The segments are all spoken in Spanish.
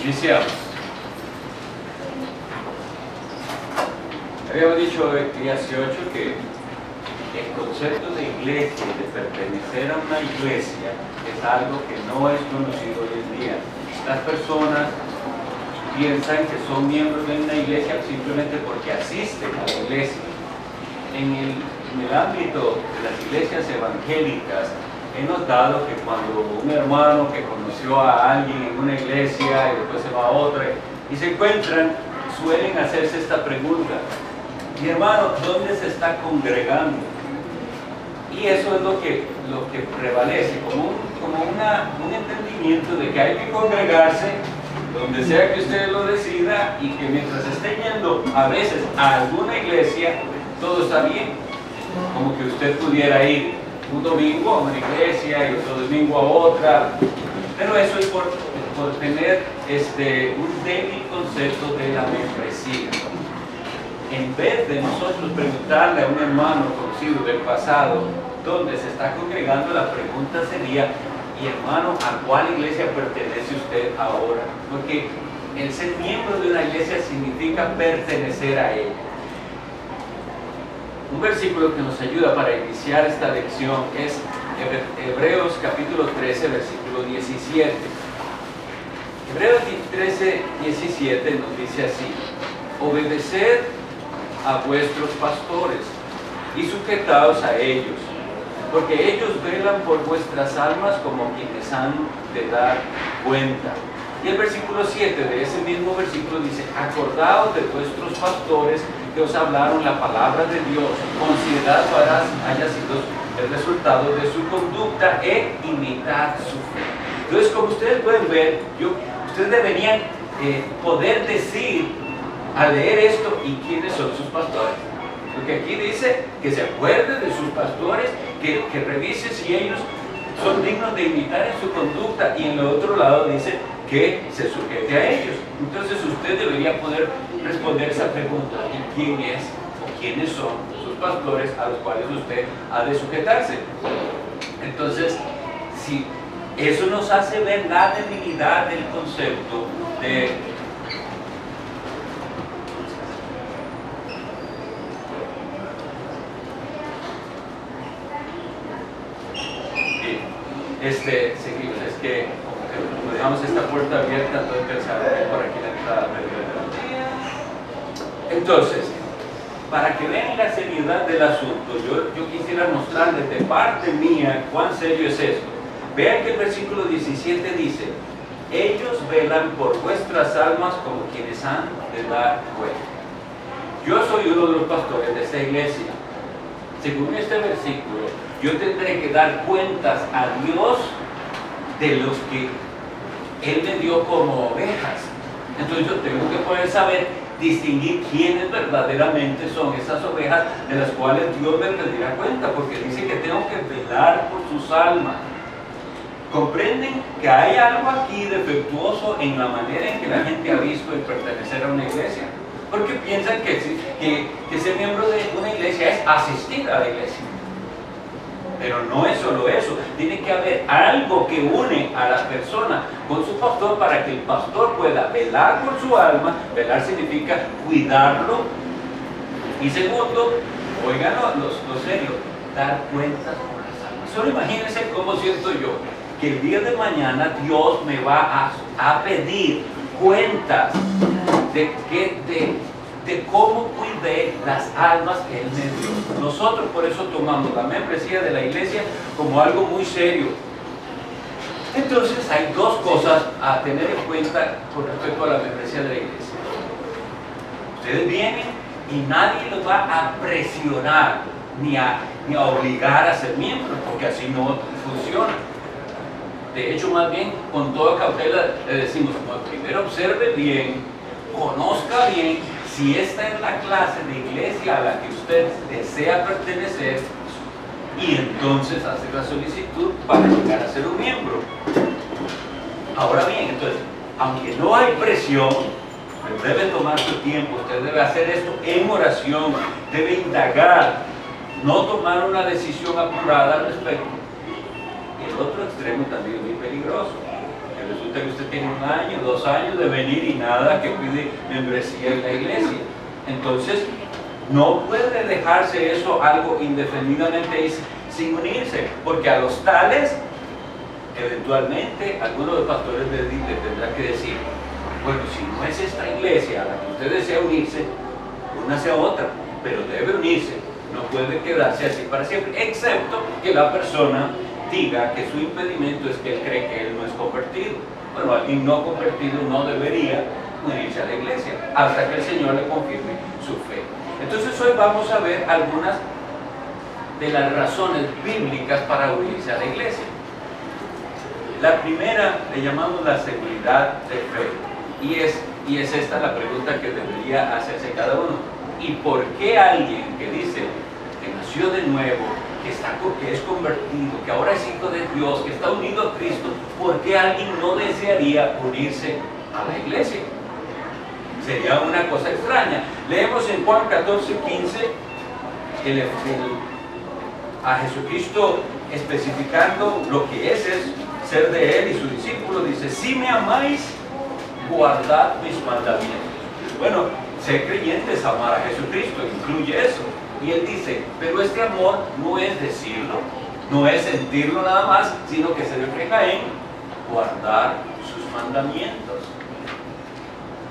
Iniciamos. Habíamos dicho el día 18 que el concepto de iglesia, de pertenecer a una iglesia, es algo que no es conocido hoy en día. Las personas piensan que son miembros de una iglesia simplemente porque asisten a la iglesia. En el ámbito de las iglesias evangélicas, he notado que cuando un hermano que conoció a alguien en una iglesia y después se va a otra y se encuentran, suelen hacerse esta pregunta: mi hermano, ¿dónde se está congregando? Y eso es lo que prevalece, como un entendimiento de que hay que congregarse donde sea que usted lo decida, y que mientras esté yendo a veces a alguna iglesia, todo está bien. Como que usted pudiera ir un domingo a una iglesia y otro domingo a otra, pero eso es por tener un débil concepto de la membresía. En vez de nosotros preguntarle a un hermano conocido del pasado dónde se está congregando, la pregunta sería: y hermano, ¿a cuál iglesia pertenece usted ahora? Porque el ser miembro de una iglesia significa pertenecer a ella. Un versículo que nos ayuda para iniciar esta lección es Hebreos capítulo 13, versículo 17. Hebreos 13, 17 nos dice así: obedeced a vuestros pastores y sujetaos a ellos, porque ellos velan por vuestras almas como quienes han de dar cuenta. Y el versículo 7 de ese mismo versículo dice: acordaos de vuestros pastores que os hablaron la palabra de Dios, considerad cuál haya sido el resultado de su conducta e imitad su fe. Entonces, como ustedes pueden ver, ustedes deberían poder decir al leer esto: ¿y quiénes son sus pastores? Porque aquí dice que se acuerde de sus pastores, que revise si ellos son dignos de imitar en su conducta, y en el otro lado dice que se sujete a ellos. Entonces usted debería poder responder esa pregunta: ¿y quién es o quiénes son sus pastores a los cuales usted ha de sujetarse? Entonces, si eso nos hace ver la debilidad del concepto de seguimos, es que como dejamos esta puerta abierta, entonces pensaba que por aquí la entrada. Entonces, para que vean la seriedad del asunto, yo quisiera mostrarles de parte mía cuán serio es esto. Vean que el versículo 17 dice: ellos velan por vuestras almas como quienes han de dar cuenta. Yo soy uno de los pastores de esta iglesia. Según este versículo, yo tendré que dar cuentas a Dios de los que Él me dio como ovejas. Entonces yo tengo que poder saber distinguir quiénes verdaderamente son esas ovejas de las cuales Dios me pedirá cuenta, porque dice que tengo que velar por sus almas. ¿Comprenden que hay algo aquí defectuoso en la manera en que la gente ha visto el pertenecer a una iglesia? Porque piensan que ser miembro de una iglesia es asistir a la iglesia. Pero no es solo eso, tiene que haber algo que une a la persona con su pastor para que el pastor pueda velar por su alma. Velar significa cuidarlo. Y segundo, oigan lo serio, dar cuentas por las almas. Solo imagínense cómo siento yo, que el día de mañana Dios me va a pedir cuentas de cómo cuidé las almas que Él me dio. Nosotros por eso tomamos la membresía de la iglesia como algo muy serio. Entonces hay dos cosas a tener en cuenta con respecto a la membresía de la iglesia. Ustedes vienen y nadie los va a presionar ni a obligar a ser miembros, porque así no funciona. De hecho, más bien, con toda cautela le decimos: primero observe bien, conozca bien si esta es la clase de iglesia a la que usted desea pertenecer, y entonces hace la solicitud para llegar a ser un miembro. Ahora bien, entonces, aunque no hay presión, debe tomar su tiempo. Usted debe hacer esto en oración, debe indagar, no tomar una decisión apurada al respecto. Y el otro extremo también es muy peligroso. que resulta que usted tiene 1 año, 2 años de venir y nada que pide membresía en la iglesia. Entonces, no puede dejarse eso algo indefinidamente sin unirse, porque a los tales, eventualmente, algunos de los pastores le tendrán que decir, bueno, si no es esta iglesia a la que usted desea unirse, únase a otra, pero debe unirse, no puede quedarse así para siempre, excepto que la persona diga que su impedimento es que él cree que él no es convertido. Bueno, alguien no convertido no debería unirse a la iglesia hasta que el Señor le confirme su fe. Entonces hoy vamos a ver algunas de las razones bíblicas para unirse a la iglesia. La primera le llamamos la seguridad de fe, y es esta la pregunta que debería hacerse cada uno. ¿Y por qué alguien que dice que nació de nuevo, que es convertido, que ahora es hijo de Dios, que está unido a Cristo, por qué alguien no desearía unirse a la iglesia? Sería una cosa extraña. Leemos en Juan 14:15 a Jesucristo especificando lo que es ser de Él y su discípulo. Dice, si me amáis, guardad mis mandamientos. Bueno, ser creyente es amar a Jesucristo, incluye eso. Y Él dice, pero este amor no es decirlo, no es sentirlo nada más, sino que se refleja en guardar sus mandamientos.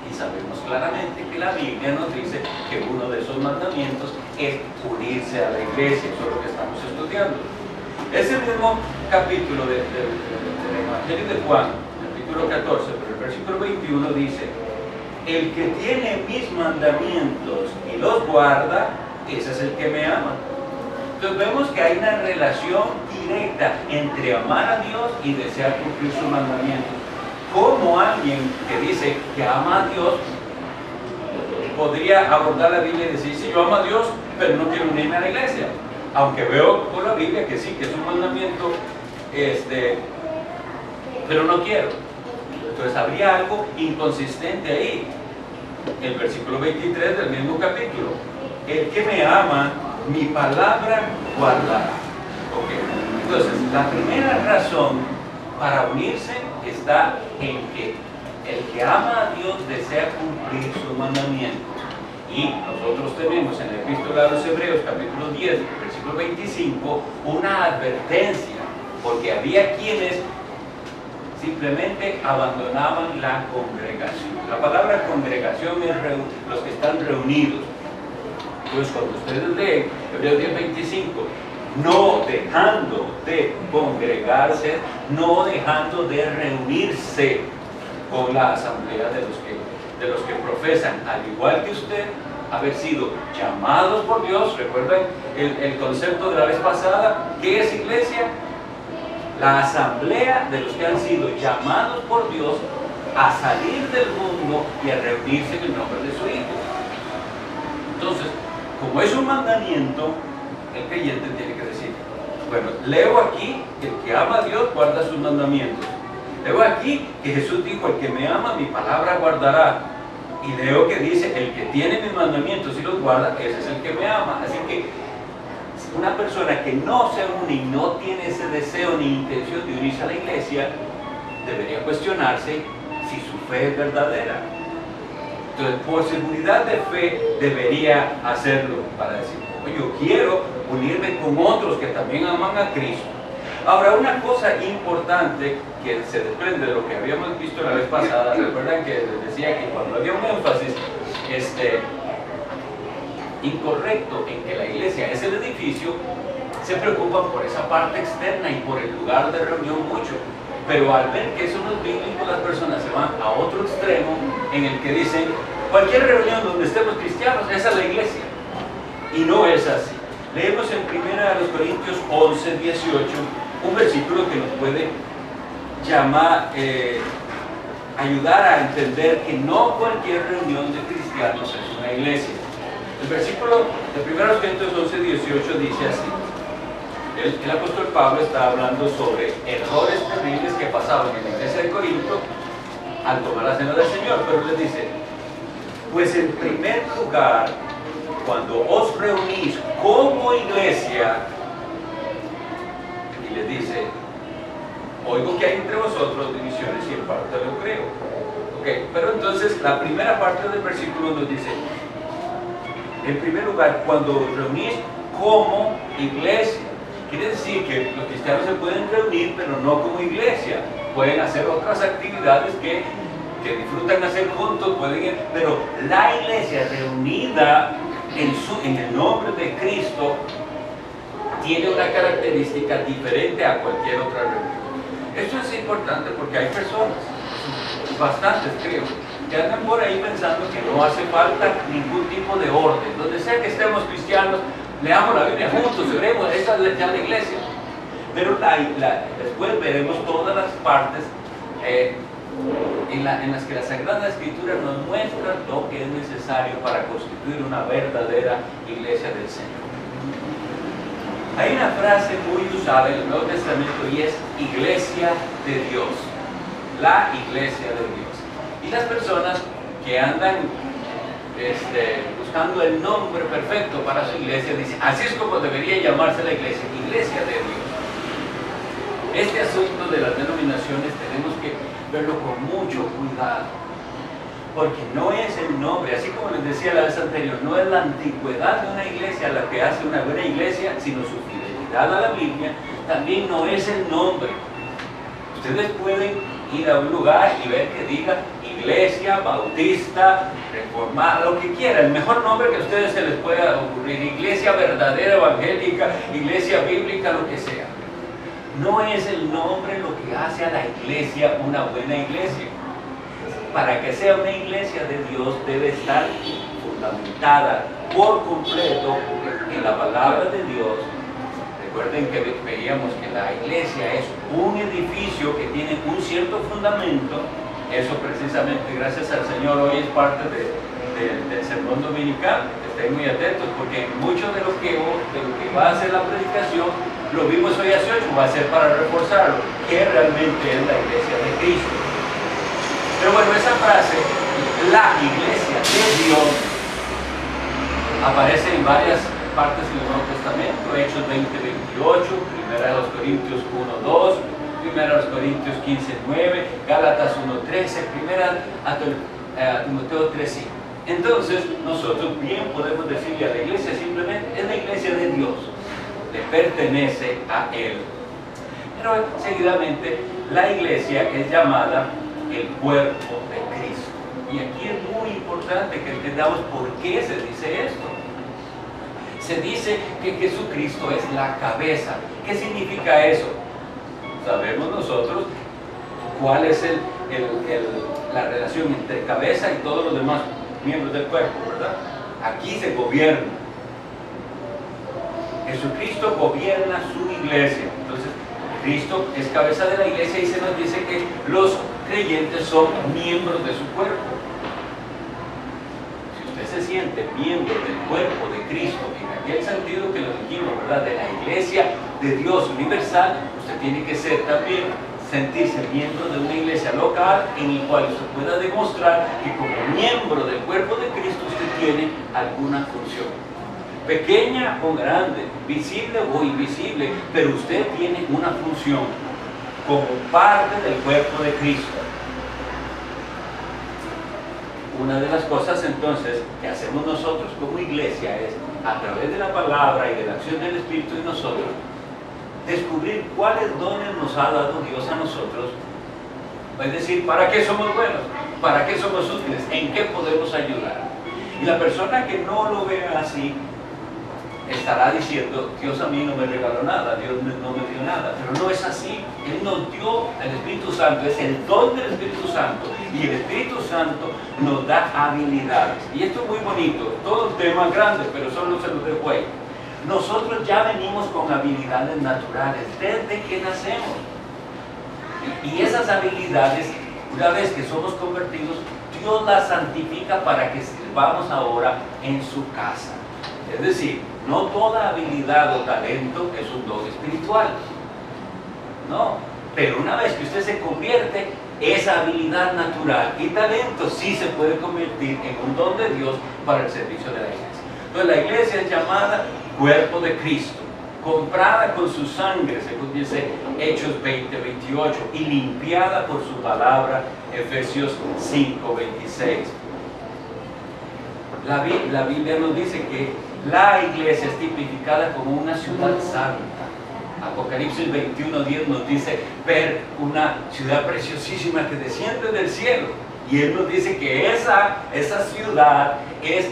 Y sabemos claramente que la Biblia nos dice que uno de esos mandamientos es unirse a la iglesia. Eso es lo que estamos estudiando. Ese mismo capítulo del Evangelio de Juan, capítulo 14, pero el versículo 21 dice, el que tiene mis mandamientos y los guarda, ese es el que me ama. Entonces vemos que hay una relación directa entre amar a Dios y desear cumplir sus mandamientos. ¿Cómo alguien que dice que ama a Dios podría abordar la Biblia y decir, sí, yo amo a Dios, pero no quiero unirme a la iglesia? Aunque veo por la Biblia que sí, que es un mandamiento, pero no quiero. Entonces habría algo inconsistente ahí. El versículo 23 del mismo capítulo. El que me ama, mi palabra guardará. Okay. Entonces, la primera razón para unirse está en que el que ama a Dios desea cumplir sus mandamientos. Y nosotros tenemos en la Epístola a los Hebreos, capítulo 10, versículo 25, una advertencia, porque había quienes simplemente abandonaban la congregación. La palabra congregación es los que están reunidos. Entonces, cuando ustedes leen Hebreos 10:25, no dejando de congregarse, no dejando de reunirse con la asamblea de los que profesan, al igual que usted, haber sido llamados por Dios. ¿Recuerdan el concepto de la vez pasada? ¿Qué es iglesia? La asamblea de los que han sido llamados por Dios a salir del mundo y a reunirse en el nombre de su Hijo. Entonces, como es un mandamiento, el creyente tiene que decir, bueno, leo aquí que el que ama a Dios guarda sus mandamientos. Leo aquí que Jesús dijo, el que me ama, mi palabra guardará. Y leo que dice, el que tiene mis mandamientos y los guarda, ese es el que me ama. Así que una persona que no se une y no tiene ese deseo ni intención de unirse a la iglesia, debería cuestionarse si su fe es verdadera. Entonces, por seguridad de fe, debería hacerlo para decir, yo quiero unirme con otros que también aman a Cristo. Ahora, una cosa importante que se desprende de lo que habíamos visto la vez pasada, recuerdan que les decía que cuando había un énfasis incorrecto en que la iglesia es el edificio, se preocupan por esa parte externa y por el lugar de reunión mucho. Pero al ver que eso no es bíblico, las personas se van a otro extremo en el que dicen, cualquier reunión donde estemos cristianos, esa es la iglesia. Y no es así. Leemos en 1 Corintios 11:18, un versículo que nos puede ayudar a entender que no cualquier reunión de cristianos es una iglesia. El versículo de 1 Corintios 11:18 dice así. El apóstol Pablo está hablando sobre errores terribles que pasaban en la iglesia de Corinto al tomar la cena del Señor, pero les dice, pues en primer lugar, cuando os reunís como iglesia, y les dice, oigo que hay entre vosotros divisiones y en parte lo creo. Okay. Pero entonces la primera parte del versículo nos dice, en primer lugar, cuando os reunís como iglesia, quiere decir que los cristianos se pueden reunir, pero no como iglesia. Pueden hacer otras actividades que disfrutan hacer juntos, pueden ir, pero la iglesia reunida en el nombre de Cristo tiene una característica diferente a cualquier otra reunión. Esto es importante porque hay personas, bastantes creo, que andan por ahí pensando que no hace falta ningún tipo de orden. Donde sea que estemos cristianos, leamos la Biblia juntos, oremos, esa es ya la iglesia. Pero después veremos todas las partes en las que la Sagrada Escritura nos muestra lo que es necesario para constituir una verdadera iglesia del Señor. Hay una frase muy usada en el Nuevo Testamento y es iglesia de Dios. La iglesia de Dios. Y las personas que andan buscando el nombre perfecto para su iglesia dicen, así es como debería llamarse la iglesia, iglesia de Dios. Este asunto de las denominaciones tenemos que verlo con mucho cuidado, porque no es el nombre, así como les decía la vez anterior, no es la antigüedad de una iglesia la que hace una buena iglesia, sino su fidelidad a la Biblia. También no es el nombre. Ustedes pueden ir a un lugar y ver que diga iglesia, bautista, reformada, lo que quiera, el mejor nombre que a ustedes se les pueda ocurrir, iglesia verdadera, evangélica, iglesia bíblica, lo que sea. No es el nombre lo que hace a la iglesia una buena iglesia. Para que sea una iglesia de Dios debe estar fundamentada por completo en la palabra de Dios. Recuerden que veíamos que la iglesia es un edificio que tiene un cierto fundamento. Eso precisamente, gracias al Señor, hoy es parte del sermón dominical. Estén muy atentos porque mucho de lo que va a ser la predicación lo vimos hoy a 8, va a ser para reforzarlo, que realmente es la iglesia de Cristo. Pero bueno, esa frase, la iglesia de Dios, aparece en varias partes del Nuevo Testamento, Hechos 20:28, 1 Corintios 1:2, 1 Corintios 15:9, Gálatas 1:13, 1 Timoteo 3:5. Entonces, nosotros bien podemos decirle a la iglesia simplemente, es la iglesia de Dios, le pertenece a Él. Pero seguidamente, la iglesia es llamada el cuerpo de Cristo. Y aquí es muy importante que entendamos por qué se dice esto. Se dice que Jesucristo es la cabeza. ¿Qué significa eso? Sabemos nosotros cuál es la relación entre cabeza y todos los demás miembros del cuerpo, ¿verdad? Aquí se gobierna. Jesucristo gobierna su iglesia. Entonces, Cristo es cabeza de la iglesia y se nos dice que los creyentes son miembros de su cuerpo. Si usted se siente miembro del cuerpo de Cristo, en aquel sentido que lo dijimos, ¿verdad?, de la iglesia de Dios universal, usted tiene que ser también, sentirse miembro de una iglesia local en el cual usted pueda demostrar que como miembro del cuerpo de Cristo usted tiene alguna función. Pequeña o grande, visible o invisible, pero usted tiene una función como parte del cuerpo de Cristo. Una de las cosas entonces que hacemos nosotros como iglesia es, a través de la palabra y de la acción del Espíritu en nosotros, descubrir cuáles dones nos ha dado Dios a nosotros. Es decir, ¿para qué somos buenos? ¿Para qué somos útiles? ¿En qué podemos ayudar? Y la persona que no lo vea así, estará diciendo, Dios a mí no me regaló nada, Dios no me dio nada, pero no es así. Él nos dio el Espíritu Santo, es el don del Espíritu Santo, y el Espíritu Santo nos da habilidades. Y esto es muy bonito, todo un tema grande, pero solo se los dejo ahí. Nosotros ya venimos con habilidades naturales desde que nacemos, y esas habilidades, una vez que somos convertidos, Dios las santifica para que sirvamos ahora en su casa. Es decir, no toda habilidad o talento es un don espiritual, no, pero una vez que usted se convierte, esa habilidad natural y talento sí se puede convertir en un don de Dios para el servicio de la iglesia. Entonces la iglesia es llamada cuerpo de Cristo, comprada con su sangre, según dice Hechos 20:28, y limpiada por su palabra, Efesios 5:26. La Biblia nos dice que la iglesia es tipificada como una ciudad santa. Apocalipsis 21:10 nos dice ver una ciudad preciosísima que desciende del cielo. Y Él nos dice que esa ciudad es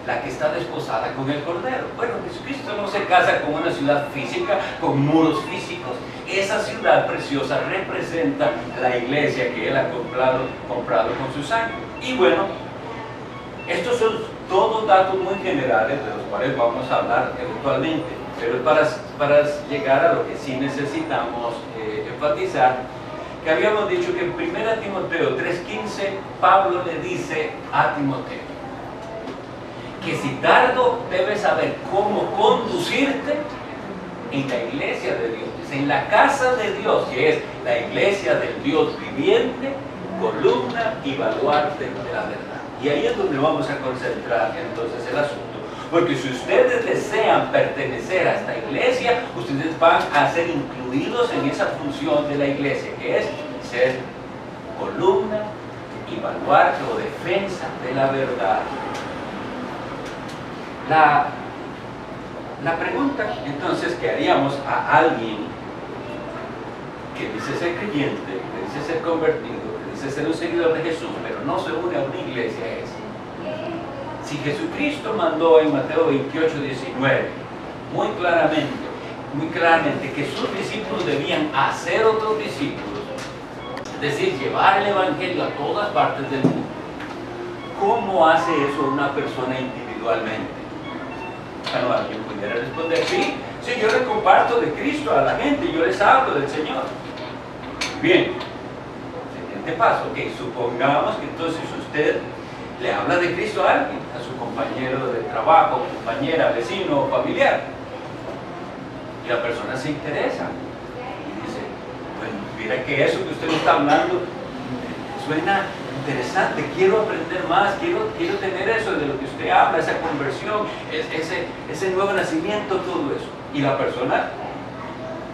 la que está desposada con el Cordero. Bueno, Jesucristo no se casa con una ciudad física, con muros físicos. Esa ciudad preciosa representa la iglesia que Él ha comprado con su sangre. Y bueno, estos son todos datos muy generales de los cuales vamos a hablar eventualmente, pero para llegar a lo que sí necesitamos enfatizar, que habíamos dicho que en 1 Timoteo 3:15 Pablo le dice a Timoteo que si tardo debes saber cómo conducirte en la iglesia de Dios, en la casa de Dios, que es la iglesia del Dios viviente, columna y baluarte de la verdad. Y ahí es donde vamos a concentrar entonces el asunto. Porque si ustedes desean pertenecer a esta iglesia, ustedes van a ser incluidos en esa función de la iglesia, que es ser columna y baluarte o defensa de la verdad. La pregunta entonces que haríamos a alguien que dice ser creyente, que dice ser convertido, que dice ser un seguidor de Jesús, pero no se une a una iglesia es: si Jesucristo mandó en Mateo 28:19 muy claramente que sus discípulos debían hacer otros discípulos, es decir, llevar el evangelio a todas partes del mundo, ¿cómo hace eso una persona individualmente? Bueno, alguien pudiera responder: sí, yo le comparto de Cristo a la gente, yo les hablo del Señor. Bien, siguiente paso, supongamos que entonces usted le habla de Cristo a alguien, a su compañero de trabajo, compañera, vecino o familiar, y la persona se interesa y dice: bueno, mira que eso que usted me está hablando suena interesante, quiero aprender más, quiero tener eso de lo que usted habla, esa conversión, ese nuevo nacimiento, todo eso. Y la persona,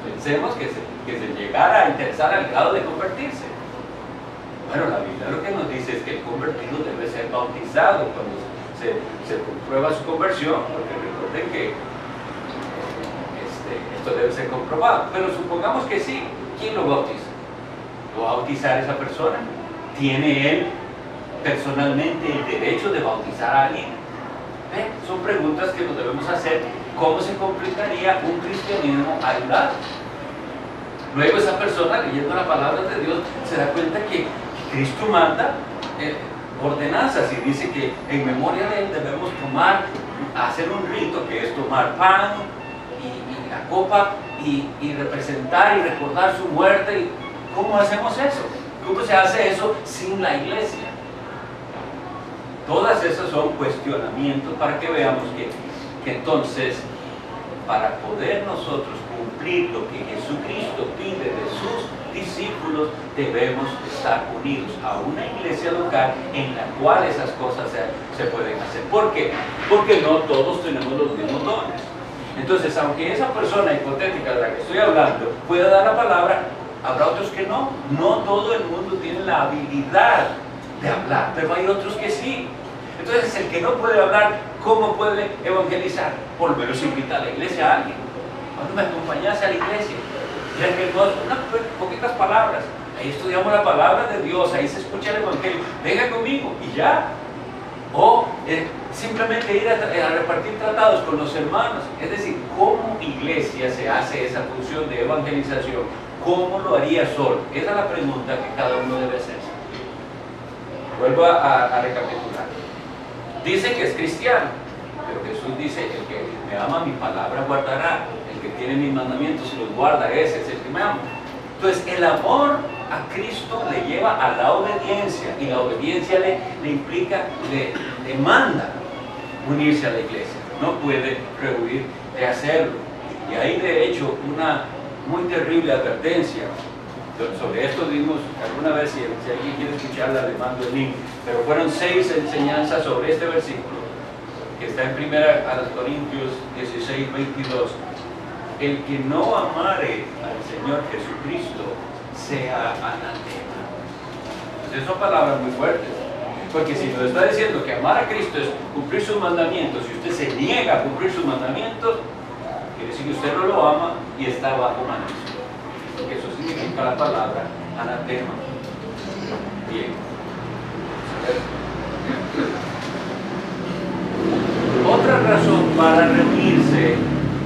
pensemos que se llegara a interesar al grado de convertirse. Bueno, la Biblia lo que nos dice es que el convertido debe ser bautizado cuando se comprueba su conversión, porque recuerden que esto debe ser comprobado. Pero supongamos que sí, ¿quién lo bautiza? ¿Lo va a bautizar esa persona? ¿Tiene él personalmente el derecho de bautizar a alguien? Son preguntas que nos debemos hacer. ¿Cómo se completaría un cristianismo ayudado? Luego esa persona, leyendo la palabra de Dios, se da cuenta que Cristo manda ordenanzas y dice que en memoria de Él debemos hacer un rito, que es tomar pan y la copa y representar y recordar su muerte. ¿Cómo hacemos eso? ¿Cómo se hace eso sin la iglesia? Todas esas son cuestionamientos para que veamos que entonces, para poder nosotros cumplir lo que Jesucristo pide de sus discípulos, debemos estar unidos a una iglesia local en la cual esas cosas se pueden hacer. ¿Por qué? Porque no todos tenemos los mismos dones. Entonces, aunque esa persona hipotética de la que estoy hablando pueda dar la palabra, habrá otros que no. No todo el mundo tiene la habilidad de hablar, pero hay otros que sí. Entonces, el que no puede hablar, ¿cómo puede evangelizar? Por lo menos invita a la iglesia a alguien. Cuando me acompañase a la iglesia, ya que unas poquitas palabras, ahí estudiamos la palabra de Dios, ahí se escucha el evangelio, venga conmigo y ya. O simplemente ir a repartir tratados con los hermanos. Es decir, ¿cómo iglesia se hace esa función de evangelización? ¿Cómo lo haría solo? Esa es la pregunta que cada uno debe hacerse. Vuelvo a recapitular. Dice que es cristiano, pero Jesús dice: el que me ama, mi palabra guardará. El que tiene mis mandamientos y los guarda, ese es el que me ama. Entonces, el amor a Cristo le lleva a la obediencia, y la obediencia le implica, le manda unirse a la iglesia. No puede rehuir de hacerlo. Y hay de hecho una muy terrible advertencia. Sobre esto dimos alguna vez, si alguien quiere escucharla, le mando el link. Pero fueron 6 enseñanzas sobre este versículo, que está en 1 Corintios 16:22. el que no amare al Señor Jesucristo sea anatema. Entonces son palabras muy fuertes, porque si nos está diciendo que amar a Cristo es cumplir sus mandamientos, y usted se niega a cumplir sus mandamientos, quiere decir que usted no lo ama y está bajo maldición. Eso significa la palabra anatema. Bien. Otra razón para reunirse,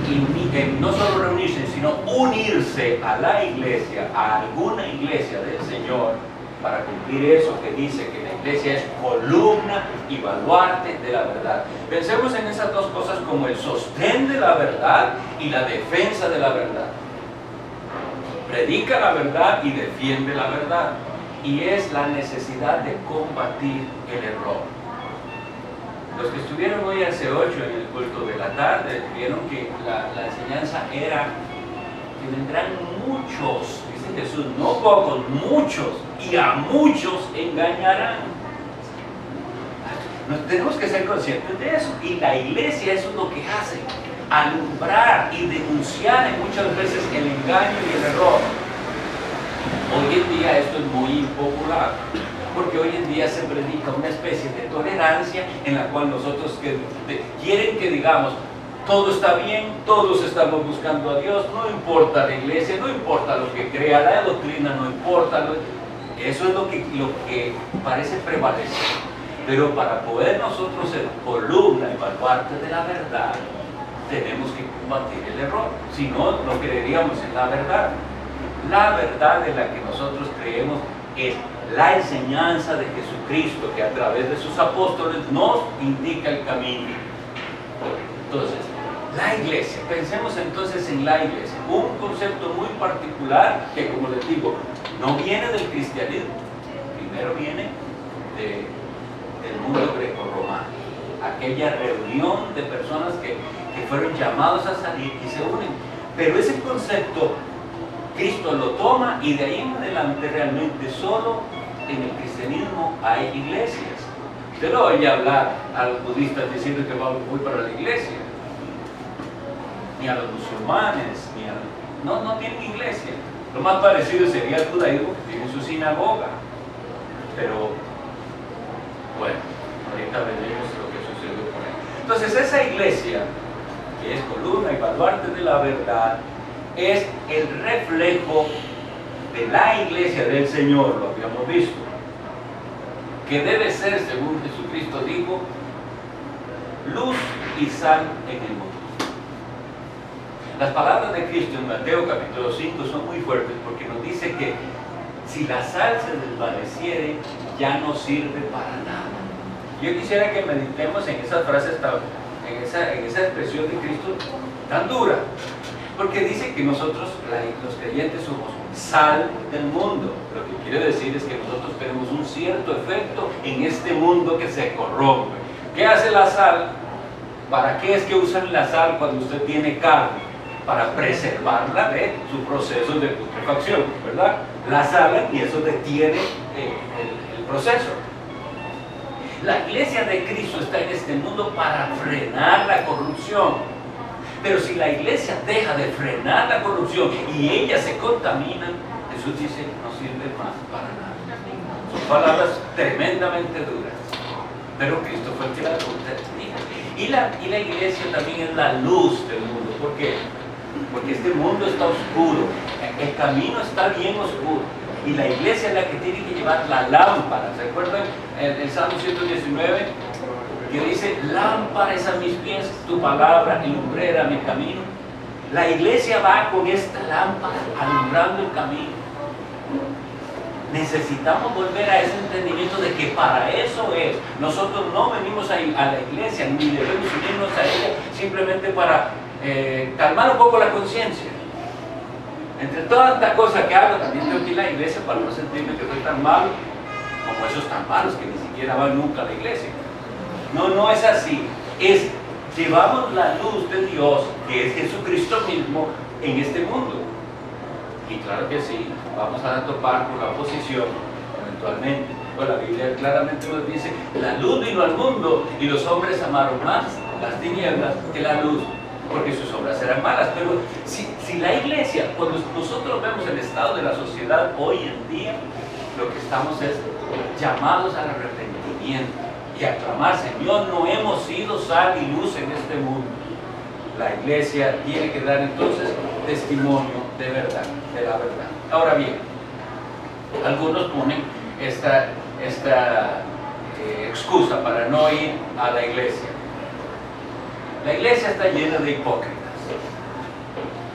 y no solo reunirse, sino unirse a la iglesia, a alguna iglesia del Señor, para cumplir eso que dice que la iglesia es columna y baluarte de la verdad. Pensemos en esas dos cosas como el sostén de la verdad y la defensa de la verdad. Predica la verdad y defiende la verdad. Y es la necesidad de combatir el error. Los que estuvieron hoy hace 8 en el culto de la tarde vieron que la enseñanza era que vendrán muchos, dice Jesús, no pocos, muchos, y a muchos engañarán. Tenemos que ser conscientes de eso, y la iglesia eso es lo que hace, alumbrar y denunciar muchas veces el engaño y el error. Hoy en día esto es muy impopular, porque hoy en día se predica una especie de tolerancia en la cual nosotros quieren que digamos todo está bien, todos estamos buscando a Dios, no importa la iglesia, no importa lo que crea, la doctrina no importa, eso es lo que parece prevalecer. Pero para poder nosotros ser columna y baluarte de la verdad, tenemos que combatir el error, si no, no creeríamos en la verdad. La verdad de la que nosotros creemos es la enseñanza de Jesucristo, que a través de sus apóstoles nos indica el camino. Entonces, la iglesia, pensemos entonces en la iglesia, un concepto muy particular que, como les digo, no viene del cristianismo, primero viene del mundo greco-romano, aquella reunión de personas que fueron llamados a salir y se unen, pero ese concepto Cristo lo toma y de ahí en adelante realmente solo en el cristianismo hay iglesias. Usted no oye hablar a los budistas diciendo que voy para la iglesia, ni a los musulmanes, no tienen iglesia. Lo más parecido sería el judaísmo, que tiene su sinagoga. Pero bueno, ahorita veremos lo que sucedió con él. Entonces esa iglesia, que es columna y baluarte de la verdad, es el reflejo de la iglesia del Señor, lo habíamos visto, que debe ser, según Jesucristo dijo, luz y sal en el mundo. Las palabras de Cristo en Mateo capítulo 5 son muy fuertes, porque nos dice que si la sal se desvaneciere, ya no sirve para nada. Yo quisiera que meditemos en esas frases, en esa expresión de Cristo tan dura, porque dice que nosotros, los creyentes, somos sal del mundo. Lo que quiere decir es que nosotros tenemos un cierto efecto en este mundo que se corrompe. ¿Qué hace la sal? ¿Para qué es que usan la sal cuando usted tiene carne? Para preservarla de su proceso de putrefacción, ¿verdad? La salan y eso detiene el proceso. La iglesia de Cristo está en este mundo para frenar la corrupción. Pero si la iglesia deja de frenar la corrupción y ellas se contaminan, Jesús dice, no sirve más para nada. Son palabras tremendamente duras, pero Cristo fue el que las dijo. Y la iglesia también es la luz del mundo. ¿Por qué? Porque este mundo está oscuro, el camino está bien oscuro, y la iglesia es la que tiene que llevar la lámpara. ¿Se acuerdan el Salmo 119? Que dice, lámpara es a mis pies tu palabra y lumbrera mi camino. La iglesia va con esta lámpara alumbrando el camino. Necesitamos volver a ese entendimiento de que para eso es. Nosotros no venimos a la iglesia, ni debemos unirnos a ella simplemente para calmar un poco la conciencia. Entre todas estas cosas que hago, también tengo que ir a la iglesia para no sentirme que soy tan malo como esos tan malos que ni siquiera van nunca a la iglesia. No es así. Llevamos la luz de Dios, que es Jesucristo mismo, en este mundo. Y claro que sí, vamos a topar con la oposición eventualmente. Pues la Biblia claramente nos dice, la luz vino al mundo y los hombres amaron más las tinieblas que la luz, porque sus obras eran malas. Pero si la iglesia, cuando nosotros vemos el estado de la sociedad hoy en día, lo que estamos es llamados al arrepentimiento y a clamar: Señor, no hemos sido sal y luz en este mundo. La iglesia tiene que dar entonces testimonio de verdad, de la verdad. Ahora bien, algunos ponen esta excusa para no ir a la iglesia. La iglesia está llena de hipócritas.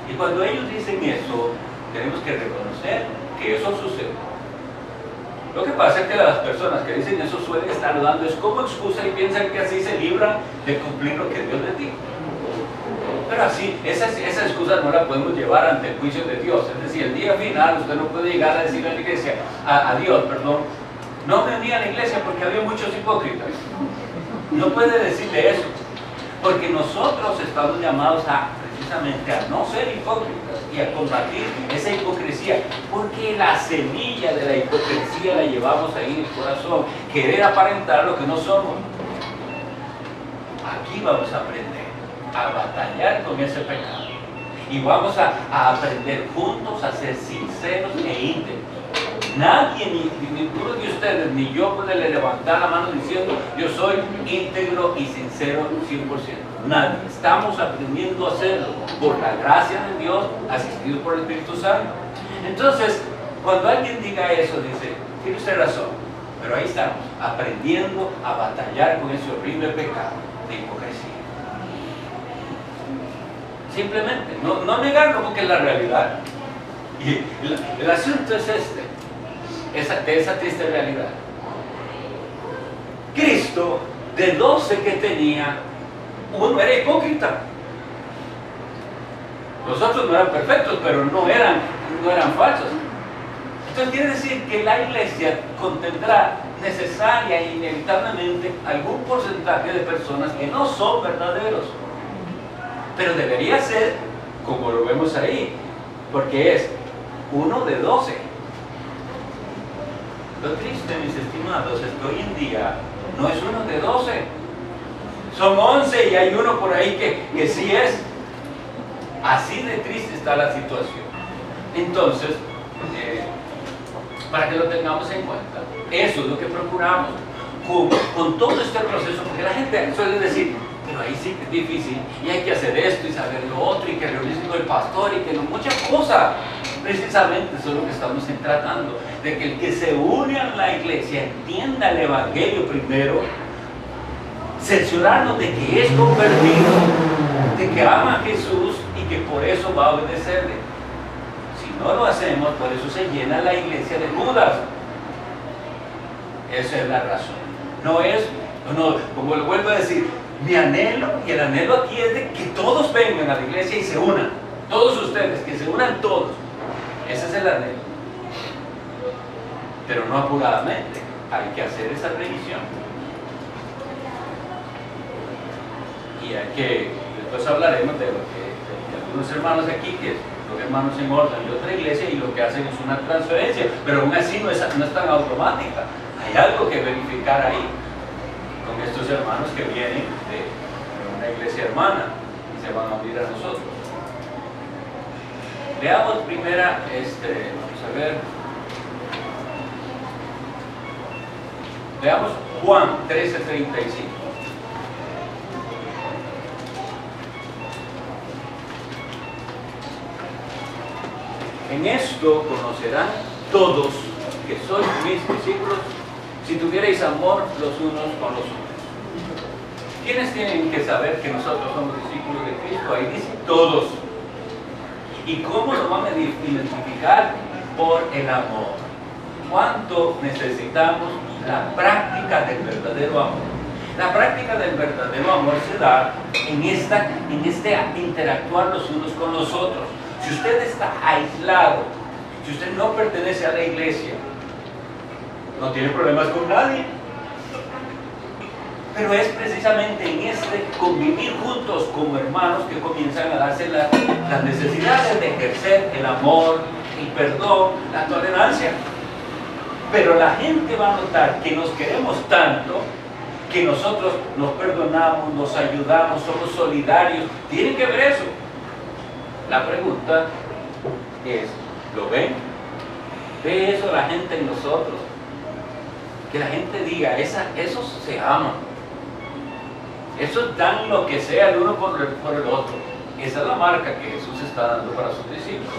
Y cuando ellos dicen eso, tenemos que reconocer que eso sucede. Lo que pasa es que las personas que dicen eso suelen estar dando es como excusa y piensan que así se libran de cumplir lo que Dios les dijo. Pero así, esa excusa no la podemos llevar ante el juicio de Dios. Es decir, el día final usted no puede llegar a decirle a la iglesia, a Dios, perdón, no me uní a la iglesia porque había muchos hipócritas. No puede decirle eso, porque nosotros estamos llamados precisamente a no ser hipócritas y a combatir esa hipocresía, porque la semilla de la hipocresía la llevamos ahí en el corazón, querer aparentar lo que no somos. Aquí vamos a aprender a batallar con ese pecado y vamos a aprender juntos a ser sinceros e íntegros. Nadie, ni ninguno de ustedes, ni yo puede levantar la mano diciendo yo soy íntegro y sincero 100%. Nadie. Estamos aprendiendo a hacerlo por la gracia de Dios, asistido por el Espíritu Santo. Entonces, cuando alguien diga eso, dice, tiene usted razón, pero ahí estamos, aprendiendo a batallar con ese horrible pecado de hipocresía. Simplemente, no negarlo porque es la realidad. Y el asunto es de esa triste realidad. Cristo, de 12 que tenía, uno era hipócrita. Los otros no eran perfectos, pero no eran falsos. Entonces quiere decir que la iglesia contendrá necesaria e inevitablemente algún porcentaje de personas que no son verdaderos. Pero debería ser, como lo vemos ahí, porque es 1 de 12. Lo triste, mis estimados, es que hoy en día no es 1 de 12. Son 11 y hay uno por ahí que sí es. Así de triste está la situación. Entonces, para que lo tengamos en cuenta, eso es lo que procuramos con todo este proceso, porque la gente suele decir, pero ahí sí que es difícil, y hay que hacer esto y saber lo otro, y que reunirse con el pastor, y que no, muchas cosas. Precisamente eso es lo que estamos tratando, de que el que se une a la iglesia entienda el evangelio primero, cerciorarnos de que es convertido, de que ama a Jesús y que por eso va a obedecerle. Si no lo hacemos, por eso se llena la iglesia de Judas. Esa es la razón. No, como lo vuelvo a decir, mi anhelo, y el anhelo aquí es de que todos vengan a la iglesia y se unan. Todos ustedes, que se unan todos. Ese es el anhelo. Pero no apuradamente. Hay que hacer esa revisión. Y hay que, después hablaremos de algunos hermanos aquí que son hermanos en orden de otra iglesia y lo que hacen es una transferencia, pero aún así no es tan automática. Hay algo que verificar ahí con estos hermanos que vienen de una iglesia hermana y se van a unir a nosotros. Veamos primera, vamos a ver. Veamos Juan 13:35. En esto conocerán todos que sois mis discípulos, si tuvierais amor los unos con los otros. ¿Quiénes tienen que saber que nosotros somos discípulos de Cristo? Ahí dice todos. ¿Y cómo nos van a identificar? Por el amor. ¿Cuánto necesitamos la práctica del verdadero amor? La práctica del verdadero amor se da en este interactuar los unos con los otros. Si usted está aislado, si usted no pertenece a la iglesia, no tiene problemas con nadie. Pero es precisamente en este convivir juntos como hermanos que comienzan a darse las necesidades de ejercer el amor, el perdón, la tolerancia. Pero la gente va a notar que nos queremos tanto que nosotros nos perdonamos, nos ayudamos, somos solidarios. Tienen que ver eso. La pregunta es, ¿lo ven? ¿Ve eso la gente en nosotros? Que la gente diga, esos se aman. Esos dan lo que sea el uno por el otro. Esa es la marca que Jesús está dando para sus discípulos.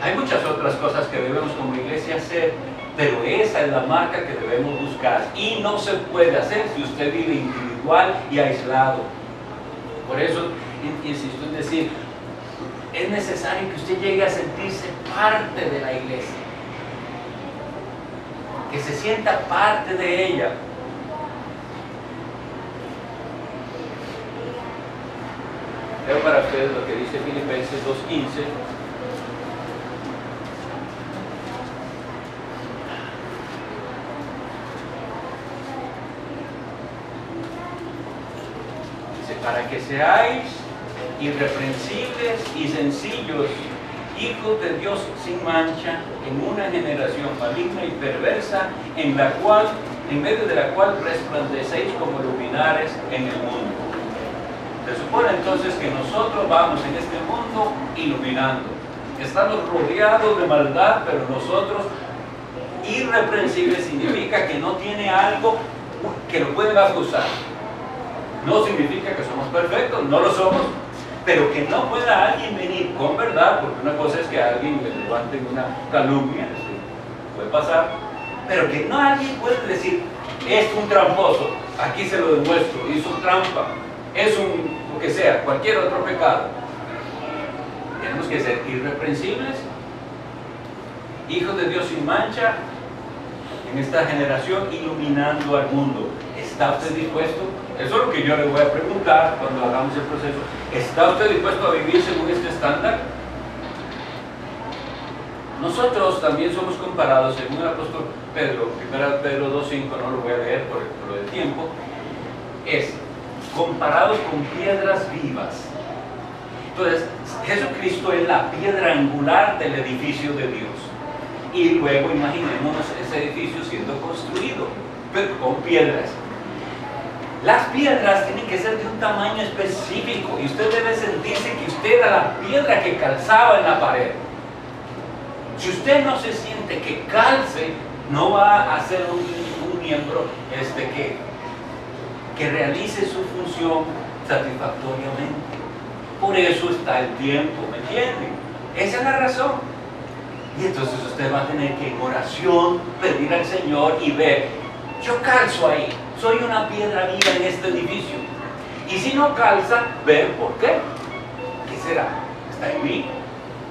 Hay muchas otras cosas que debemos como iglesia hacer, pero esa es la marca que debemos buscar. Y no se puede hacer si usted vive individual y aislado. Por eso insisto en decir, es necesario que usted llegue a sentirse parte de la iglesia. Que se sienta parte de ella. Leo para ustedes lo que dice Filipenses 2:15. Dice, para que seáis irreprensibles y sencillos, hijos de Dios sin mancha, en una generación maligna y perversa, en medio de la cual resplandecéis como luminares en el mundo. Se supone entonces que nosotros vamos en este mundo iluminando. Estamos rodeados de maldad, pero nosotros, irreprensibles significa que no tiene algo que lo pueden acusar. No significa que somos perfectos, no lo somos, pero que no pueda alguien venir con verdad, porque una cosa es que alguien le levante una calumnia, eso puede pasar, pero que no alguien puede decir, es un tramposo, aquí se lo demuestro, hizo trampa, es lo que sea, cualquier otro pecado. Tenemos que ser irreprensibles, hijos de Dios sin mancha, en esta generación iluminando al mundo. ¿Está usted dispuesto? Eso es lo que yo le voy a preguntar cuando hagamos el proceso. ¿Está usted dispuesto a vivir según este estándar? Nosotros también somos comparados, según el apóstol Pedro, 1 Pedro 2:5, no lo voy a leer por lo del tiempo, es comparados con piedras vivas. Entonces, Jesucristo es la piedra angular del edificio de Dios. Y luego imaginémonos ese edificio siendo construido, pero con piedras. Las piedras tienen que ser de un tamaño específico y usted debe sentirse que usted era la piedra que calzaba en la pared. Si usted no se siente que calce, no va a ser un miembro que realice su función satisfactoriamente. Por eso está el tiempo, ¿me entienden? Esa es la razón. Y entonces usted va a tener que en oración pedir al Señor y ver, yo calzo ahí, soy una piedra viva en este edificio. Y si no calza, ver por qué. ¿Qué será? ¿Está en mí?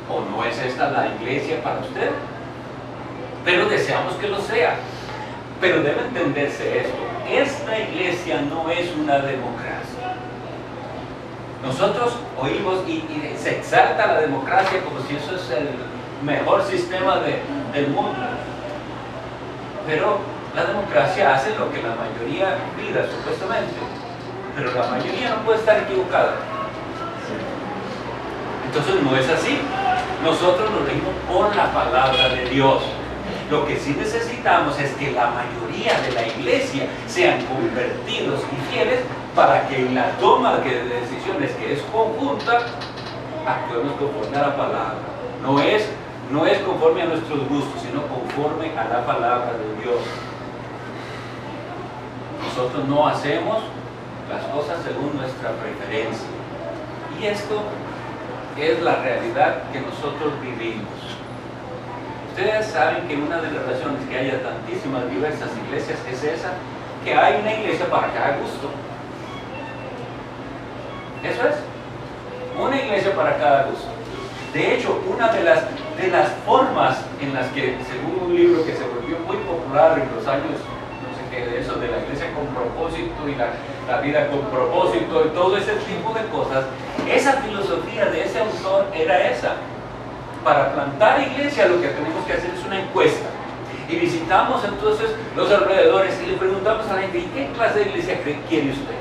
¿O no es esta la iglesia para usted? Pero deseamos que lo sea. Pero debe entenderse esto. Esta iglesia no es una democracia. Nosotros oímos y se exalta la democracia como si eso es el mejor sistema del mundo. Pero la democracia hace lo que la mayoría pida, supuestamente. Pero la mayoría no puede estar equivocada. Entonces no es así. Nosotros lo leímos por la palabra de Dios. Lo que sí necesitamos es que la mayoría de la iglesia sean convertidos y fieles para que en la toma de decisiones que es conjunta, actuemos conforme a la palabra. No es conforme a nuestros gustos, sino conforme a la palabra de Dios. Nosotros no hacemos las cosas según nuestra preferencia. Y esto es la realidad que nosotros vivimos. Ustedes saben que una de las razones que haya tantísimas diversas iglesias es esa, que hay una iglesia para cada gusto. Eso es, una iglesia para cada gusto. De hecho, una de las formas en las que, según un libro que se volvió muy popular en los años, no sé qué, de eso, de la iglesia con propósito y la vida con propósito y todo ese tipo de cosas, esa filosofía de ese autor era esa. Para plantar iglesia lo que tenemos que hacer es una encuesta. Y visitamos entonces los alrededores y le preguntamos a la gente, ¿y qué clase de iglesia quiere usted?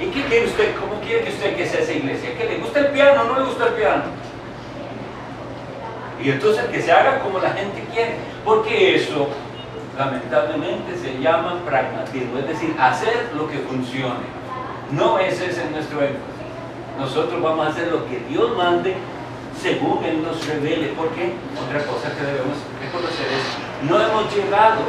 ¿Y qué quiere usted? ¿Cómo quiere usted que sea esa iglesia? ¿Que le gusta el piano o no le gusta el piano? Y entonces que se haga como la gente quiere, porque eso lamentablemente se llama pragmatismo, es decir, hacer lo que funcione. No ese es nuestro énfasis. Nosotros vamos a hacer lo que Dios mande según Él nos revele. ¿Por qué? Otra cosa que debemos reconocer es, no hemos llegado.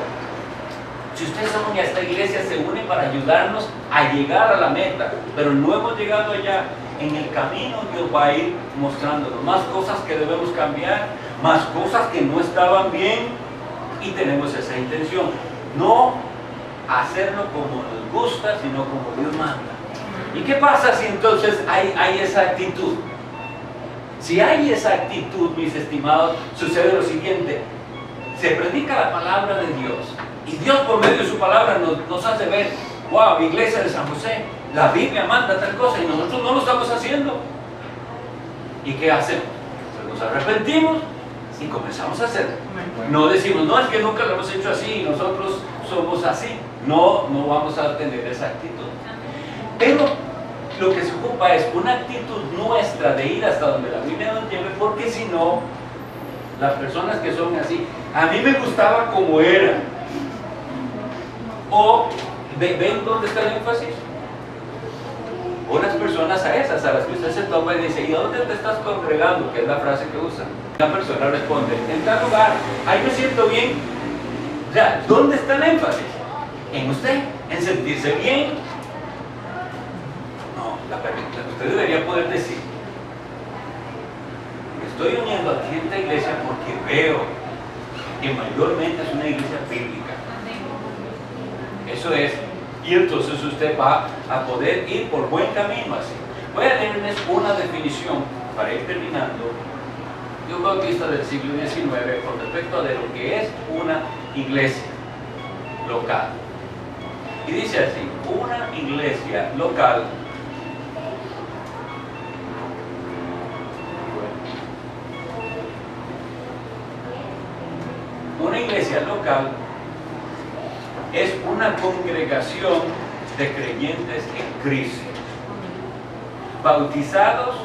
Si ustedes saben, esta iglesia se une para ayudarnos a llegar a la meta, pero no hemos llegado allá. En el camino Dios va a ir mostrándonos más cosas que debemos cambiar, más cosas que no estaban bien, y tenemos esa intención. No hacerlo como nos gusta, sino como Dios manda. ¿Y qué pasa si entonces hay esa actitud? Si hay esa actitud, mis estimados, sucede lo siguiente: se predica la palabra de Dios, y Dios por medio de su palabra nos hace ver, wow, iglesia de San José, la Biblia manda tal cosa y nosotros no lo estamos haciendo. ¿Y qué hacemos? Pues nos arrepentimos y comenzamos a hacer. No decimos, no, es que nunca lo hemos hecho así, nosotros somos así. No vamos a tener esa actitud. Pero lo que se ocupa es una actitud nuestra de ir hasta donde la Biblia nos lleve, porque si no, las personas que son así, a mí me gustaba como era. O, ¿ven dónde está el énfasis? Unas personas a esas, a las que usted se toma y dice, ¿y dónde te estás congregando? Que es la frase que usan. La persona responde, en tal lugar, ahí me siento bien. O sea, ¿dónde está el énfasis? En usted, en sentirse bien. No, usted debería poder decir, me estoy uniendo a esta iglesia porque veo que mayormente es una iglesia bíblica. Eso es. Y entonces usted va a poder ir por buen camino así. Voy a leerles una definición para ir terminando de un bautista del siglo XIX con respecto de lo que es una iglesia local. Y dice así: una iglesia local es una congregación de creyentes en Cristo, bautizados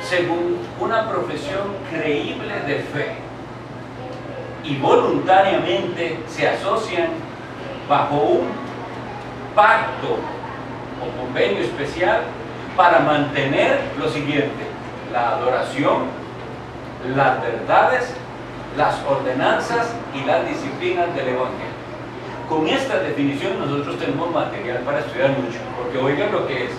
según una profesión creíble de fe y voluntariamente se asocian bajo un pacto o convenio especial para mantener lo siguiente: la adoración, las verdades, las ordenanzas y las disciplinas del Evangelio. Con esta definición nosotros tenemos material para estudiar mucho, porque oigan lo que es.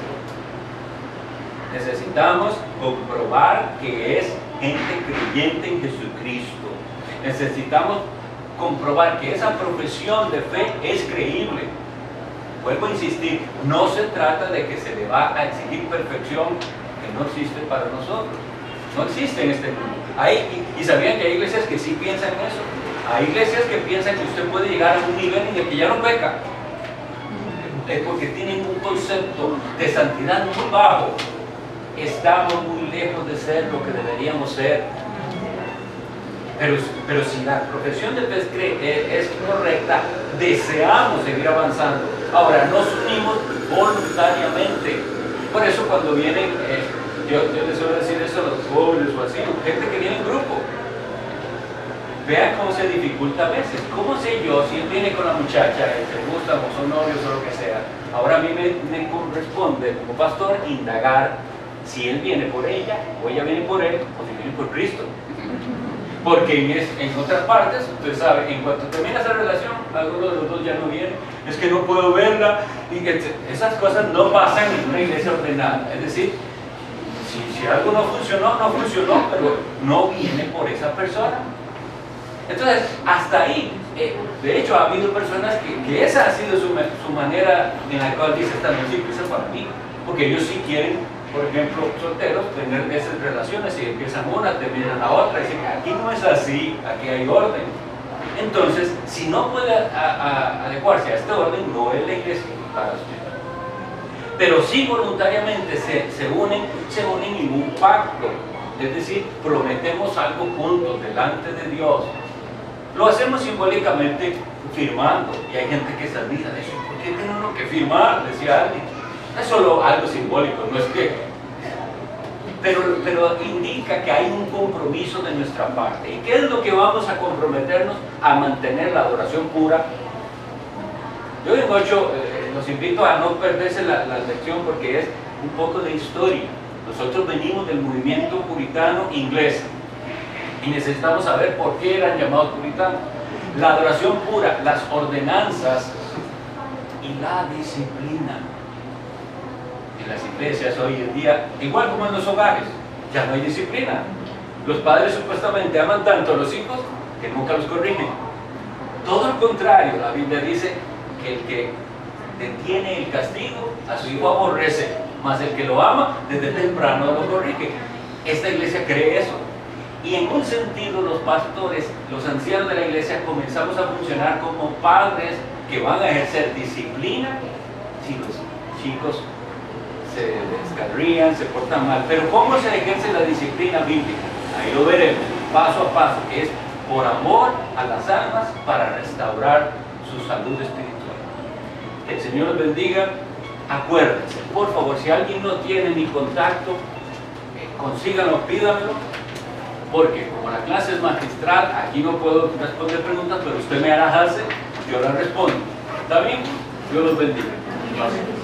Necesitamos comprobar que es gente creyente en Jesucristo. Necesitamos comprobar que esa profesión de fe es creíble. Vuelvo a insistir, no se trata de que se le va a exigir perfección que no existe para nosotros. No existe en este mundo. Y sabían que hay iglesias que sí piensan en eso. Hay iglesias que piensan que usted puede llegar a un nivel en el que ya no peca. Es porque tienen un concepto de santidad muy bajo. Estamos muy lejos de ser lo que deberíamos ser. Pero si la profesión de fe es correcta, deseamos seguir avanzando. Ahora, nos unimos voluntariamente. Por eso cuando vienen, yo les suelo decir eso a los jóvenes o así, gente que viene en grupo. Vean cómo se dificulta a veces. ¿Cómo sé yo si él viene con la muchacha, se gustan o son novios o lo que sea? Ahora a mí me corresponde como pastor indagar si él viene por ella o ella viene por él o si viene por Cristo. Porque en otras partes, usted sabe, en cuanto termina esa relación, algunos de los dos ya no vienen. Es que no puedo verla. Y esas cosas no pasan en una iglesia ordenada. Es decir, si algo no funcionó, no funcionó, pero no viene por esa persona. Entonces, hasta ahí, de hecho, ha habido personas que esa ha sido su manera en la cual dice, esta no es empieza para mí, porque ellos sí quieren, por ejemplo, solteros, tener esas relaciones y empiezan una, terminan la otra, y dicen, aquí no es así, aquí hay orden. Entonces, si no puede adecuarse a este orden, no es la iglesia para usted. Pero sí voluntariamente se unen en un pacto, es decir, prometemos algo juntos delante de Dios. Lo hacemos simbólicamente firmando, y hay gente que se admira de eso. ¿Por qué tiene uno que firmar? Decía alguien. Es solo algo simbólico, no es que pero indica que hay un compromiso de nuestra parte. ¿Y qué es lo que vamos a comprometernos? A mantener la adoración pura. Yo los invito a no perderse la lección, porque es un poco de historia. Nosotros venimos del movimiento puritano inglés y necesitamos saber por qué eran llamados puritanos. La adoración pura, las ordenanzas y la disciplina. En las iglesias hoy en día, igual como en los hogares, ya no hay disciplina. Los padres supuestamente aman tanto a los hijos que nunca los corrigen. Todo lo contrario, la Biblia dice que el que detiene el castigo a su hijo aborrece, mas el que lo ama desde temprano lo corrige. Esta iglesia cree eso. Y en un sentido, los pastores, los ancianos de la iglesia, comenzamos a funcionar como padres que van a ejercer disciplina si los chicos se descarrían, se portan mal. Pero ¿cómo se ejerce la disciplina bíblica? Ahí lo veremos, paso a paso, que es por amor a las almas, para restaurar su salud espiritual. Que el Señor los bendiga. Acuérdense, por favor, si alguien no tiene mi contacto, consíganlo, pídamelo, porque como la clase es magistral, aquí no puedo responder preguntas, pero usted me hará hacer, yo las respondo. ¿Está bien? Dios los bendiga. Gracias.